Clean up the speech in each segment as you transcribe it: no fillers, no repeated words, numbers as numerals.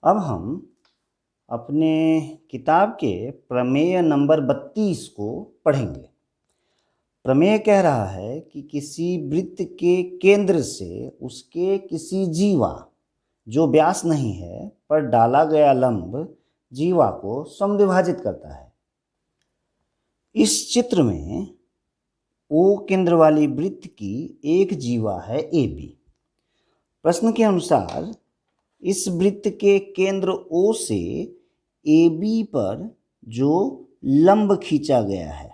अब हम अपने किताब के प्रमेय नंबर 32 को पढ़ेंगे। प्रमेय कह रहा है कि किसी वृत्त के केंद्र से उसके किसी जीवा जो व्यास नहीं है पर डाला गया लंब जीवा को समद्विभाजित करता है। इस चित्र में ओ केंद्र वाली वृत्त की एक जीवा है ए बी। प्रश्न के अनुसार इस वृत्त के केंद्र ओ से ए बी पर जो लंब खींचा गया है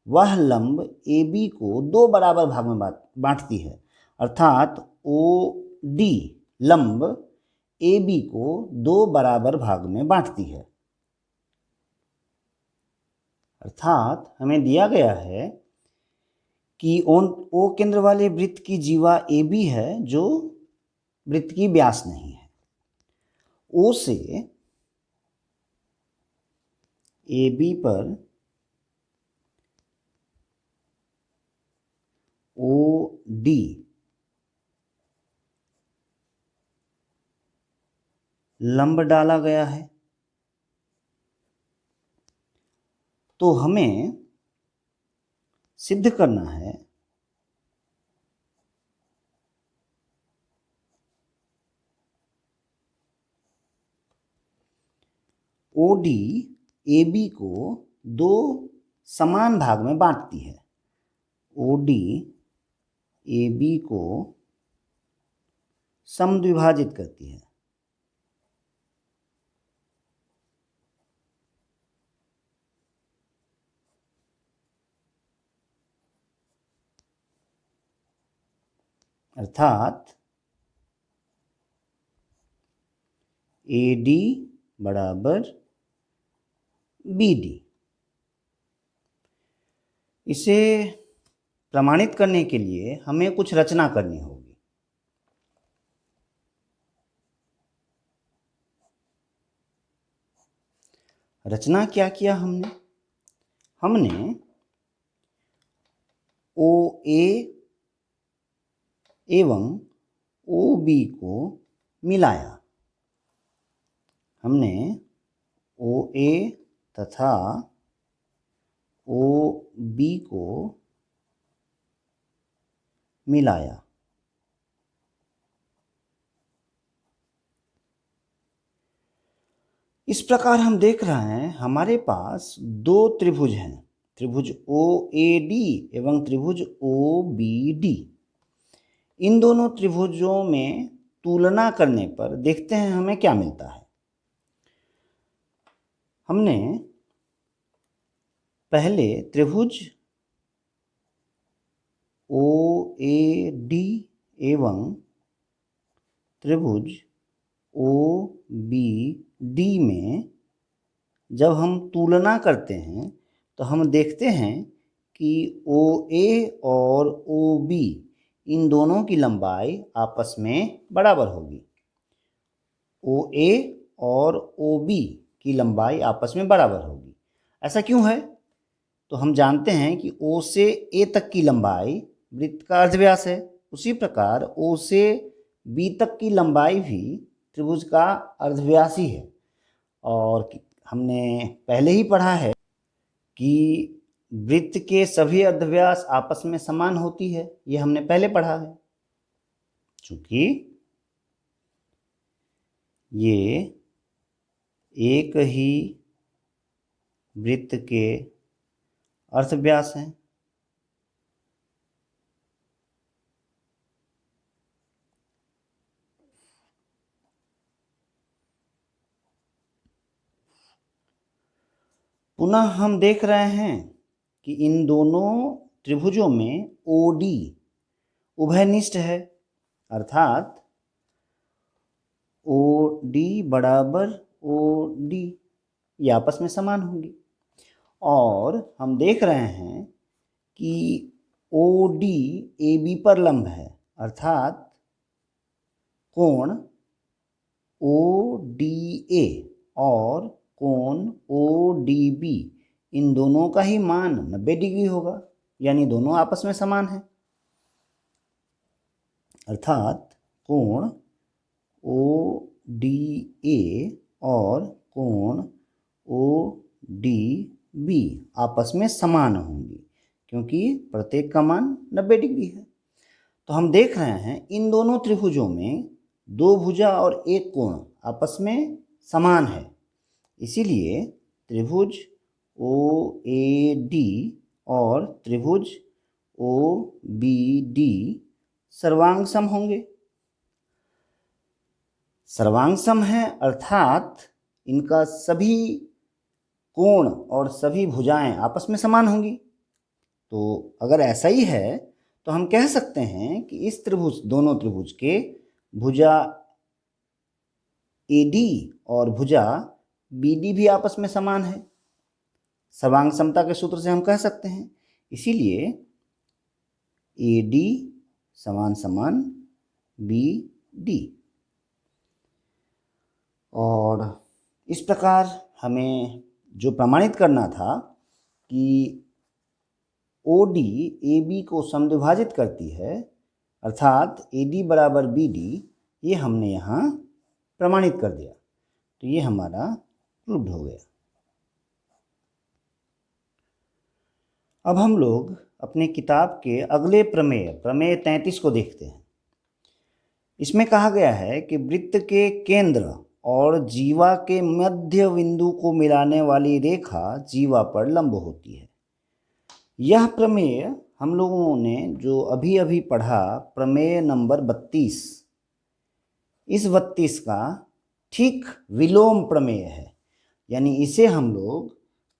वह लंब ए बी को दो बराबर भाग में बांटती है, अर्थात ओ डी लंब ए बी को दो बराबर भाग में बांटती है। अर्थात हमें दिया गया है कि ओ केंद्र वाले वृत्त की जीवा ए बी है जो वृत्त की व्यास नहीं है। ओ से ए बी पर ओ डी लंब डाला गया है, तो हमें सिद्ध करना है ओ डी ए बी को दो समान भाग में बांटती है। ओ डी ए बी को समद्विभाजित करती है। अर्थात ए डी बराबर बी डी। इसे प्रमाणित करने के लिए हमें कुछ रचना करनी होगी। रचना क्या किया हमने ओ ए एवं ओ बी को मिलाया। हमने ओ ए तथा ओ बी को मिलाया। इस प्रकार हम देख रहे हैं हमारे पास दो त्रिभुज हैं, त्रिभुज ओ ए डी एवं त्रिभुज ओ बी डी। इन दोनों त्रिभुजों में तुलना करने पर देखते हैं हमें क्या मिलता है। हमने पहले त्रिभुज ओ ए डी एवं त्रिभुज ओ बी डी में जब हम तुलना करते हैं तो हम देखते हैं कि ओ ए और ओ बी इन दोनों की लंबाई आपस में बराबर होगी। ओ ए और ओ बी की लंबाई आपस में बराबर होगी। ऐसा क्यों है? तो हम जानते हैं कि ओ से ए तक की लंबाई वृत्त का अर्धव्यास है, उसी प्रकार ओ से बी तक की लंबाई भी त्रिभुज का अर्धव्यास ही है। और हमने पहले ही पढ़ा है कि वृत्त के सभी अर्धव्यास आपस में समान होती है, ये हमने पहले पढ़ा है। चूंकि ये एक ही वृत्त के अर्धव्यास हैं, पुनः हम देख रहे हैं कि इन दोनों त्रिभुजों में OD उभयनिष्ठ है, अर्थात OD बराबर OD ये आपस में समान होंगी। और हम देख रहे हैं कि OD AB पर लंब है, अर्थात कोण ODA और कोण ODB इन दोनों का ही मान 90 डिग्री होगा, यानी दोनों आपस में समान है। अर्थात कोण डी ए और कोण ओ डी बी आपस में समान होंगी, क्योंकि प्रत्येक का मान 90 डिग्री है। तो हम देख रहे हैं इन दोनों त्रिभुजों में दो भुजा और एक कोण आपस में समान है, इसीलिए त्रिभुज ओ ए डी और त्रिभुज ओ बी डी सर्वांग सम होंगे। सर्वांग सम है अर्थात इनका सभी कोण और सभी भुजाएं आपस में समान होंगी। तो अगर ऐसा ही है तो हम कह सकते हैं कि इस त्रिभुज दोनों त्रिभुज के भुजा AD और भुजा BD भी आपस में समान है। सर्वांग समता के सूत्र से हम कह सकते हैं, इसीलिए AD समान समान BD। और इस प्रकार हमें जो प्रमाणित करना था कि OD AB को समद्विभाजित करती है अर्थात AD बराबर BD, ये हमने यहाँ प्रमाणित कर दिया। तो ये हमारा प्रूव्ड हो गया। अब हम लोग अपने किताब के अगले प्रमेय 33 को देखते हैं। इसमें कहा गया है कि वृत्त के केंद्र और जीवा के मध्य बिंदु को मिलाने वाली रेखा जीवा पर लंब होती है। यह प्रमेय हम लोगों ने जो अभी अभी पढ़ा प्रमेय नंबर 32, इस 32 का ठीक विलोम प्रमेय है, यानी इसे हम लोग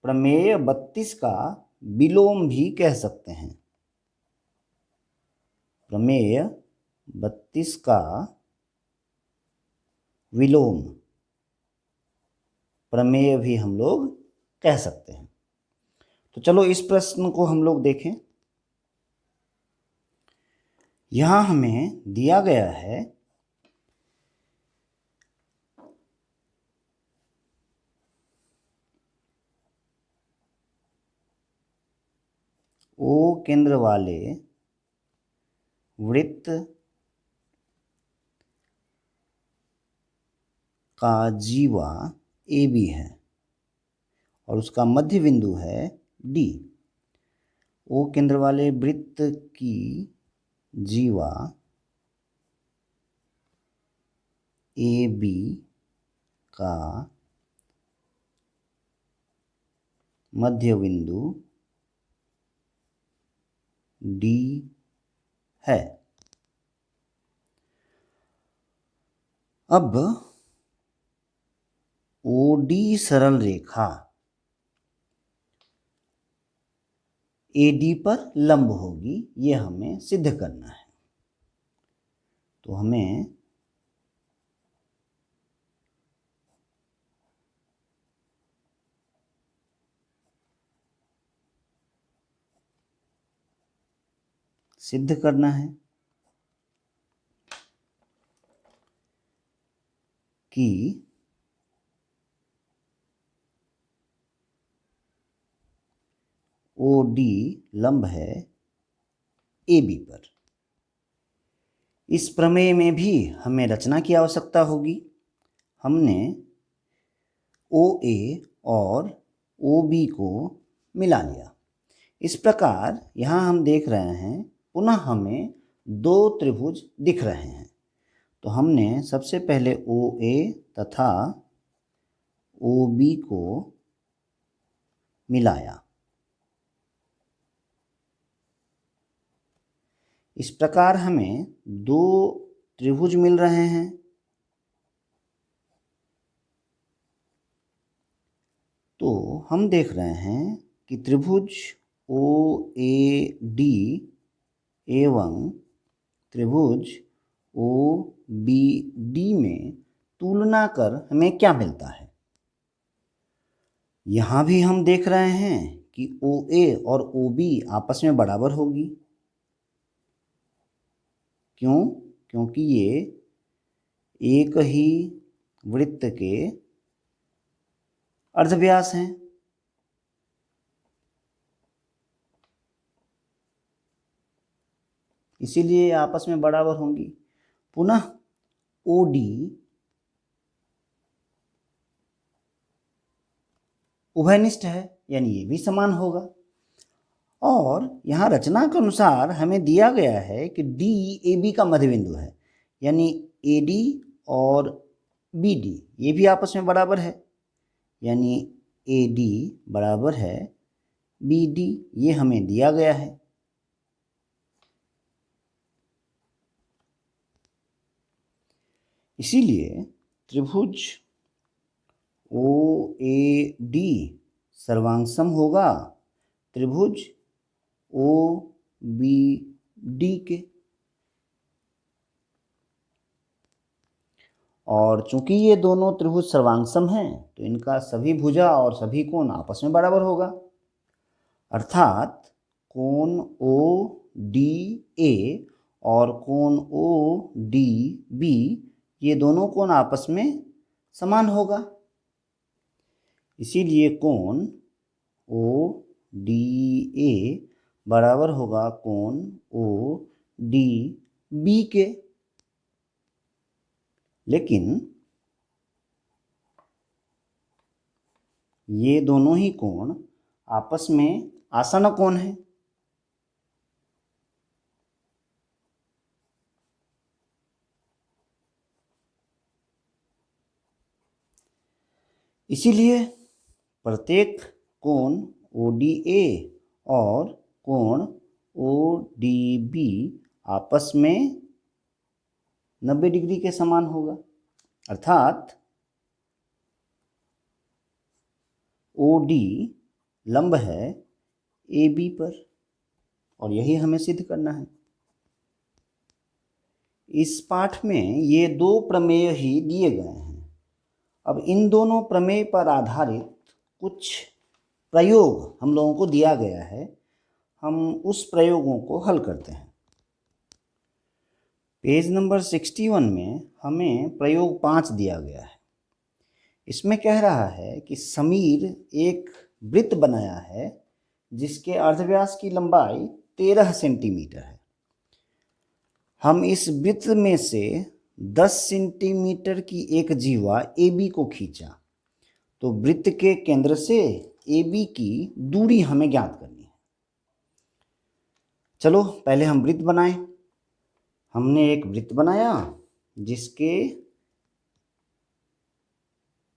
प्रमेय 32 का विलोम भी कह सकते हैं। प्रमेय 32 का विलोम प्रमेय भी हम लोग कह सकते हैं। तो चलो इस प्रश्न को हम लोग देखें। यहां हमें दिया गया है O केंद्र वाले वृत्त का जीवा AB है और उसका मध्य बिंदु है D। O केंद्र वाले वृत्त की जीवा AB का मध्य बिंदु D है। अब OD सरल रेखा AD पर लंब होगी, ये हमें सिद्ध करना है। तो हमें सिद्ध करना है कि OD लंब है AB पर। इस प्रमेय में भी हमें रचना की आवश्यकता होगी। हमने OA और OB को मिला लिया। इस प्रकार यहाँ हम देख रहे हैं पुनः हमें दो त्रिभुज दिख रहे हैं। तो हमने सबसे पहले OA तथा OB को मिलाया। इस प्रकार हमें दो त्रिभुज मिल रहे हैं। तो हम देख रहे हैं कि त्रिभुज OAD एवं त्रिभुज OBD में तुलना कर हमें क्या मिलता है। यहाँ भी हम देख रहे हैं कि OA और OB आपस में बराबर होगी। क्यों? क्योंकि ये एक ही वृत्त के अर्धव्यास हैं। इसीलिए आपस में बराबर होंगी। पुनः OD उभयनिष्ठ है, यानी ये भी समान होगा। और यहाँ रचना के अनुसार हमें दिया गया है कि डी ए बी का मध्य बिंदु है, यानी ए डी और बी डी ये भी आपस में बराबर है, यानी ए डी बराबर है बी डी, ये हमें दिया गया है। इसीलिए त्रिभुज ओ ए डी सर्वांगसम होगा त्रिभुज ओ बी डी के। और चूंकि ये दोनों त्रिभुज सर्वांगसम हैं तो इनका सभी भुजा और सभी कोण आपस में बराबर होगा, अर्थात कोण ओ डी ए और कोण ओ डी बी ये दोनों कोण आपस में समान होगा। इसीलिए कोण ओ डी ए बराबर होगा कोण ओ डी बी के। लेकिन ये दोनों ही कोण आपस में आसन्न कोण हैं। इसीलिए प्रत्येक कोण ODA और कोण ODB आपस में 90 डिग्री के समान होगा, अर्थात OD लंब है AB पर, और यही हमें सिद्ध करना है। इस पाठ में ये दो प्रमेय ही दिए गए हैं। अब इन दोनों प्रमेय पर आधारित कुछ प्रयोग हम लोगों को दिया गया है, हम उस प्रयोगों को हल करते हैं। पेज नंबर 61 में हमें प्रयोग 5 दिया गया है। इसमें कह रहा है कि समीर एक वृत्त बनाया है जिसके अर्धव्यास की लंबाई 13 सेंटीमीटर है। हम इस वृत्त में से 10 सेंटीमीटर की एक जीवा AB को खींचा, तो वृत्त के केंद्र से AB की दूरी हमें ज्ञात करनी है। चलो पहले हम वृत्त बनाएं। हमने एक वृत्त बनाया जिसके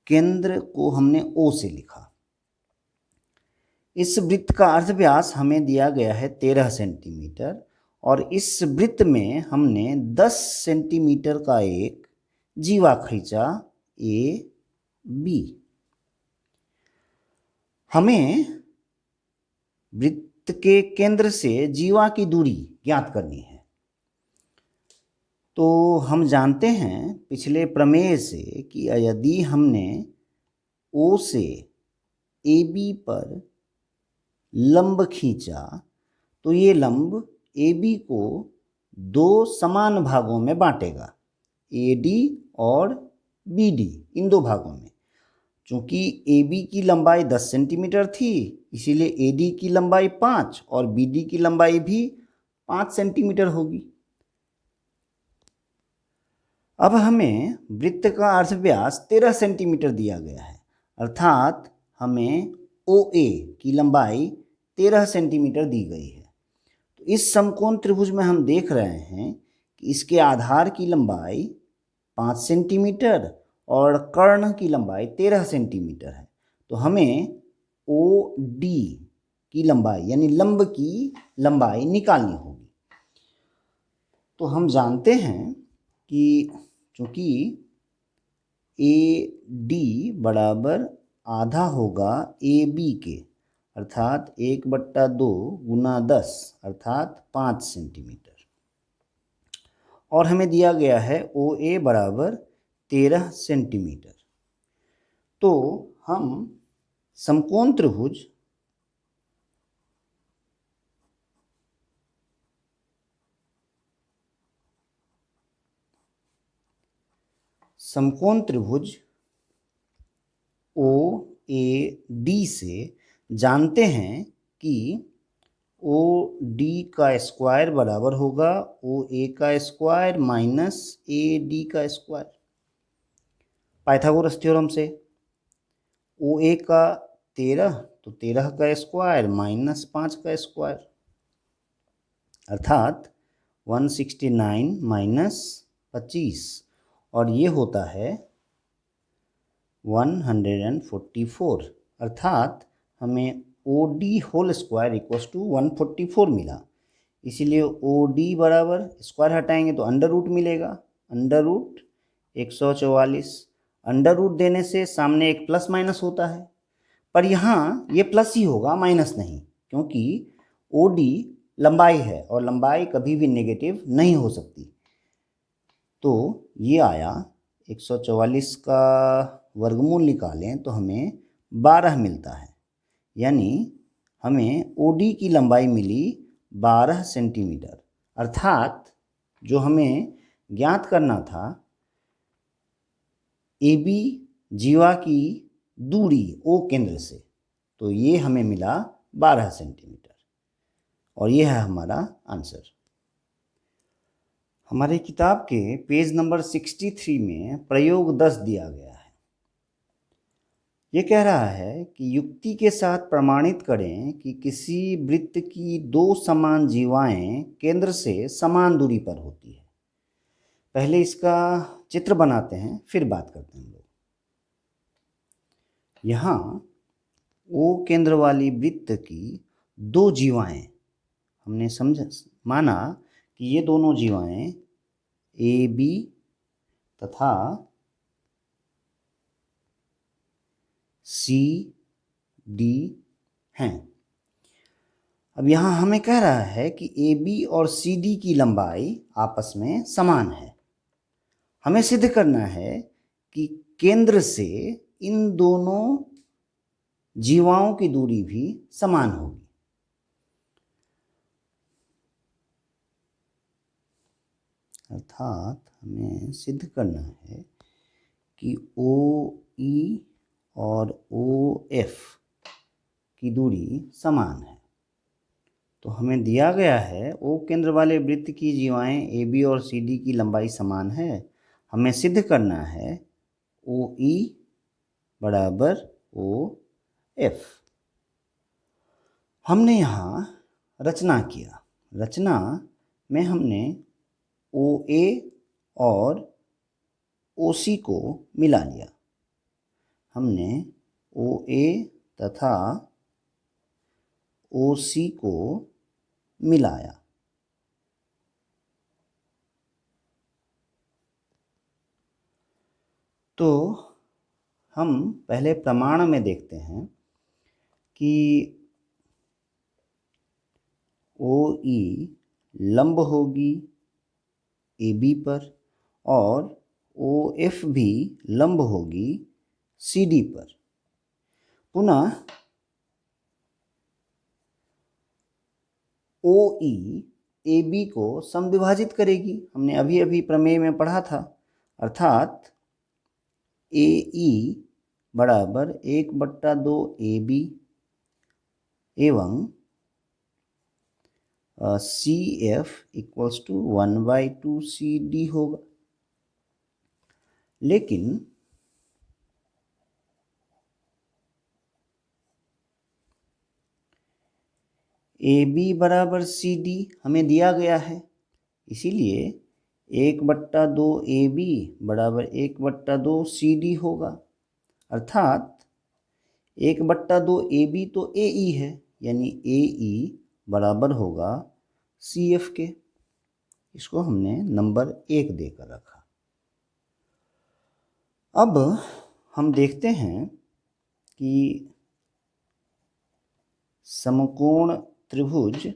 केंद्र को हमने O से लिखा। इस वृत्त का अर्धव्यास हमें दिया गया है 13 सेंटीमीटर, और इस वृत्त में हमने 10 सेंटीमीटर का एक जीवा खींचा AB। हमें वृत्त के केंद्र से जीवा की दूरी ज्ञात करनी है। तो हम जानते हैं पिछले प्रमेय से कि यदि हमने O से AB पर लंब खींचा तो ये लंब AB को दो समान भागों में बांटेगा, AD और BD, इन दो भागों में। चूंकि AB की लंबाई 10 सेंटीमीटर थी, इसीलिए AD की लंबाई 5 और BD की लंबाई भी 5 सेंटीमीटर होगी। अब हमें वृत्त का अर्धव्यास 13 सेंटीमीटर दिया गया है, अर्थात हमें OA की लंबाई 13 सेंटीमीटर दी गई है। तो इस समकोण त्रिभुज में हम देख रहे हैं कि इसके आधार की लंबाई 5 सेंटीमीटर और कर्ण की लंबाई 13 सेंटीमीटर है। तो हमें OD की लंबाई यानी लंब की लंबाई निकालनी होगी। तो हम जानते हैं कि चूंकि AD बराबर आधा होगा AB के, अर्थात 1/2 गुना 10 अर्थात 5 सेंटीमीटर, और हमें दिया गया है OA बराबर 13 सेंटीमीटर। तो हम समकोण त्रिभुज OAD से जानते हैं कि OD का स्क्वायर बराबर होगा OA का स्क्वायर माइनस AD का स्क्वायर। पाइथागोरस थ्योरम से OA का 13, तो 13 का स्क्वायर माइनस 5 का स्क्वायर, अर्थात 169 माइनस 25, और ये होता है 144, अर्थात हमें OD whole square equals to 144 मिला। इसीलिए OD बराबर स्क्वायर हटाएंगे तो अंडर रूट मिलेगा, अंडर रूट 144। अंडर रूट देने से सामने एक प्लस माइनस होता है, पर यहाँ ये प्लस ही होगा, माइनस नहीं, क्योंकि OD लंबाई है और लंबाई कभी भी नेगेटिव नहीं हो सकती। तो ये आया 144 का वर्गमूल निकालें तो हमें 12 मिलता है, यानी हमें OD की लंबाई मिली 12 सेंटीमीटर। अर्थात जो हमें ज्ञात करना था AB जीवा की दूरी O केंद्र से, तो ये हमें मिला 12 सेंटीमीटर, और ये है हमारा आंसर। हमारे किताब के पेज नंबर 63 में प्रयोग 10 दिया गया है। ये कह रहा है कि युक्ति के साथ प्रमाणित करें कि किसी वृत्त की दो समान जीवाएं केंद्र से समान दूरी पर होती है। पहले इसका चित्र बनाते हैं, फिर बात करते हैं हम लोग। यहाँ O केंद्र वाली वृत्त की दो जीवाएं, हमने माना कि ये दोनों जीवाएं AB तथा CD हैं। अब यहाँ हमें कह रहा है कि AB और CD की लंबाई आपस में समान है। हमें सिद्ध करना है कि केंद्र से इन दोनों जीवाओं की दूरी भी समान होगी। अर्थात हमें सिद्ध करना है कि OE और OF की दूरी समान है। तो हमें दिया गया है O केंद्र वाले वृत्त की जीवाएं AB और CD की लंबाई समान है। हमें सिद्ध करना है OE बराबर OF। हमने यहाँ रचना किया। रचना में हमने OA और OC को मिला लिया। हमने OA तथा OC को मिलाया। तो हम पहले प्रमाण में देखते हैं कि OE लंब होगी AB पर और OF भी लंब होगी CD पर। पुनः OE AB को समद्विभाजित करेगी, हमने अभी अभी प्रमेय में पढ़ा था। अर्थात AE बराबर 1/2 AB एवं CF इक्वल्स टू 1/2 CD होगा। लेकिन AB बराबर CD हमें दिया गया है, इसीलिए 1/2 AB बराबर 1/2 CD होगा। अर्थात 1/2 AB तो AE है, यानी AE बराबर होगा CF के। इसको हमने नंबर 1 देकर रखा। अब हम देखते हैं कि समकोण त्रिभुज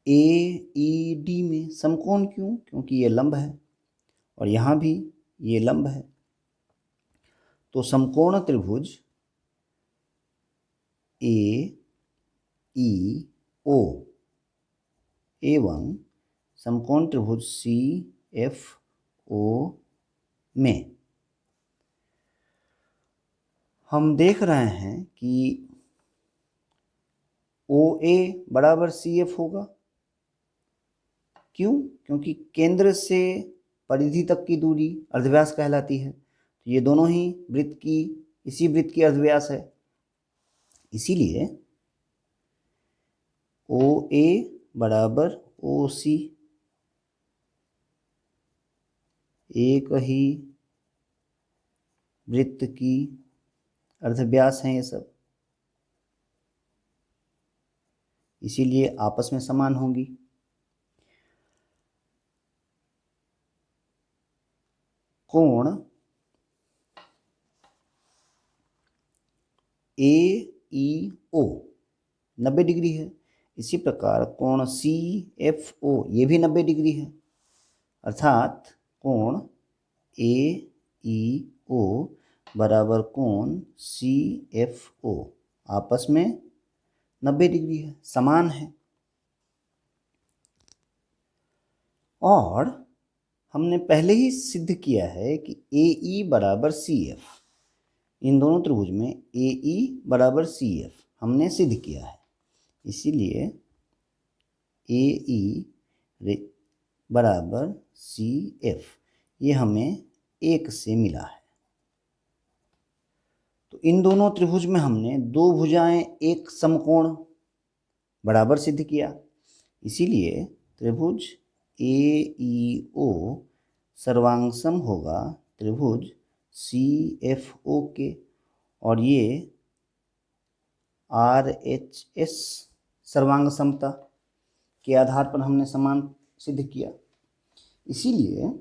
AED में समकोण क्यों? क्योंकि ये लंब है और यहाँ भी ये लंब है। तो समकोण त्रिभुज AEO एवं समकोण त्रिभुज CFO में हम देख रहे हैं कि OA बराबर CF होगा। क्यों? क्योंकि केंद्र से परिधि तक की दूरी अर्धव्यास कहलाती है। तो ये दोनों ही वृत्त की इसी वृत्त की अर्धव्यास है। इसीलिए ओ ए बराबर ओ सी, एक ही वृत्त की अर्धव्यास हैं ये सब, इसीलिए आपस में समान होंगी। कोण ए ई ओ 90 डिग्री है। इसी प्रकार कोण सी एफ ओ ये भी 90 डिग्री है। अर्थात कोण ए ई ओ बराबर कोण सी एफ ओ आपस में 90 डिग्री है, समान है। और हमने पहले ही सिद्ध किया है कि ए ई बराबर सी एफ, इन दोनों त्रिभुज में ए ई बराबर सी एफ हमने सिद्ध किया है। इसीलिए ए ई बराबर सी एफ ये हमें 1 से मिला है। तो इन दोनों त्रिभुज में हमने दो भुजाएं एक समकोण बराबर सिद्ध किया। इसीलिए त्रिभुज ए ई ओ सर्वांगसम होगा त्रिभुज सी एफ ओ के, और ये आर एच एस सर्वांग समता के आधार पर हमने समान सिद्ध किया। इसीलिए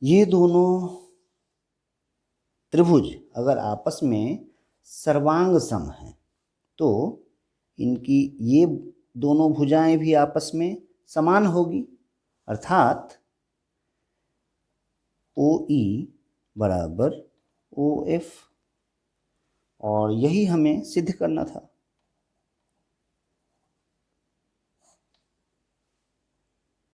ये दोनों त्रिभुज अगर आपस में सर्वांग सम हैं तो इनकी ये दोनों भुजाएं भी आपस में समान होगी, अर्थात ओ ई बराबर ओ एफ, और यही हमें सिद्ध करना था।